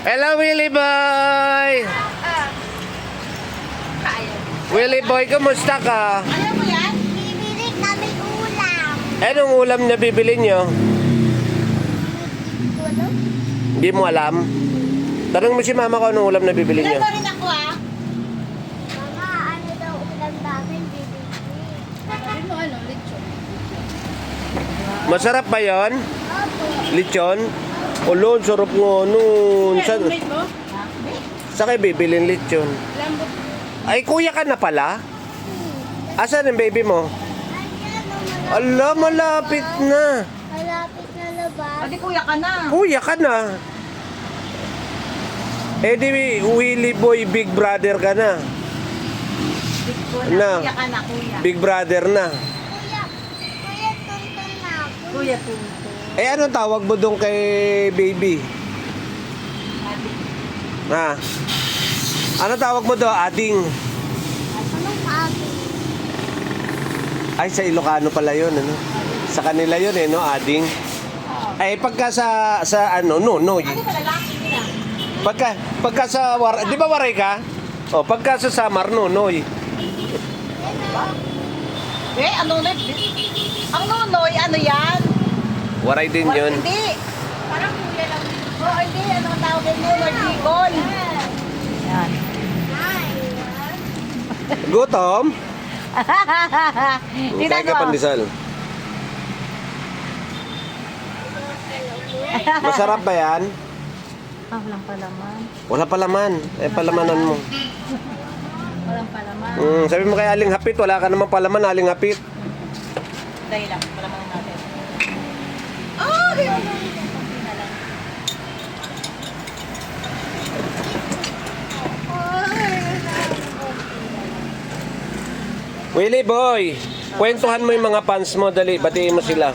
Hello, Willie Boy! Willie Boy, kumusta ka? Ano mo yan? Bibili kami ulam. Anong ulam na bibili nyo? Gulo? Hindi mo alam? Tanong mo si mama ko anong ulam na bibili Ilan nyo. ba rin ako ah? Mama, ano daw ulam namin bibili? Sabi mo ano, lechon. Masarap ba yon? Opo. Lechon? Ulon, sarap nga nun. Sa roommate mo? Sa kayo bibilin lechon? Lambot. Ay, kuya ka na pala? Asan ang baby mo? Ayan, Ala, malapit na. malapit na labas. Pati kuya ka na. Kuya ka na. Eh di, Willie Boy, big brother ka na. Na. Kuya ka na, kuya. Big brother na. Kuya tuntun na ako. Kuya Tunto. Eh, anong tawag mo doon kay baby? Ha? Ano tawag mo doon? Ading. Anong abi? Ay, sa Ilocano pala yun, ano? Sa kanila yun, no? Ading. Ay, pagka sa ano, nonoy. Ano ba lalaki nila? Pagka sa, di ba waray ka? O, pagka sa Samar, nonoy. Ano na? Ang nonoy, ano yan? Waray din yun. Hindi. Parang kuya lang. Oo, hindi. Ano ang tawag din yun? Martikon. Yan. Gutom? Tingnan Kaya ka mo. pandesal. Masarap ba yan? Walang palaman. Wala palaman. Eh, palamanan mo. Walang palaman. Sabi mo kay Aling Hapit, wala ka naman palaman, Aling Hapit. Dahil lang, palaman natin. Oh! Willie Boy, kwentuhan mo yung mga fans mo, dali, batiin mo sila.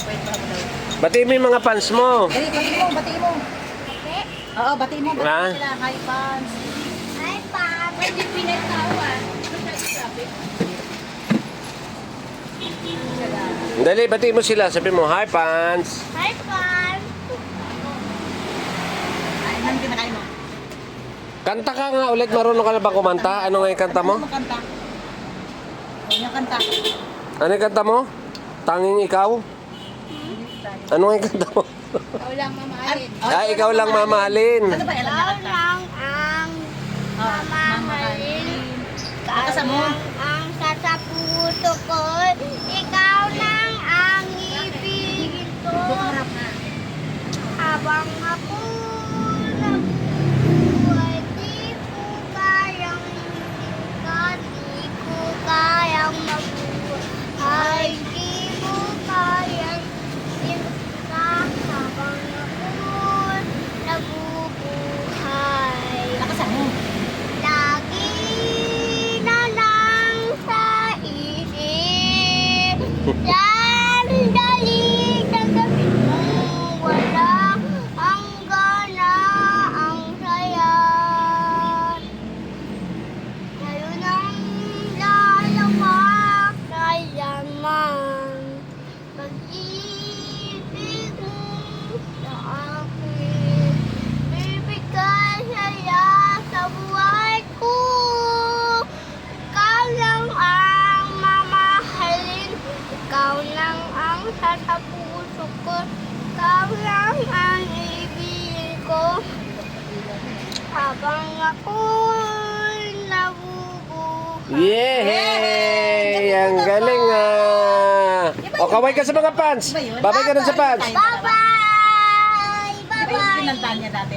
Batiin mo yung mga fans mo. Dali, batiin mo, batiin mo. Oo, batiin mo, batiin Ha? mo sila. Hi, fans. Hi, Pam. Pwede pinagtawan. Dali, batiin mo sila. Sabi mo, hi fans. Hi, Pam. Ay, nang kinakain mo. Kanta ka nga ulit, marunong ka na ba kumanta? Ano nga yung kanta mo? Ano kanta? Ano yung kanta? Ano yung kanta mo? Tanging ikaw? Ano nga yung kanta mo? Ikaw lang mamahalin. Ikaw lang mamahalin. Ano ba alam na Ikaw kanta? lang ang mamahalin. Kasa mo? Ang sa puso ko. Ikaw lang ang ibigin ko. Bukarap na. Habang ako nabubuhay, di ko kayang ikat, di ko kayang mabuhay, di ko kayang ikat, habang ako nabubuhay. Lakasan mo. Lagi na lang sa isip. Sandali sa gabi mong wala ang gana, ang saya. Ngayon ang lalawak kailanman. Pag-ibig mo sa akin, bibigay saya sa buhay ko. Ikaw lang ang mamahalin, ikaw lang ang sa puso ko, ikaw lang ang ibig ko. Habang ako'y nabubuhay. Yay! Ang galing ah! O, kaway ka sa mga fans. Babay ka na sa fans. Bye-bye! Di ba yung Bye-bye! kinanta niya dati?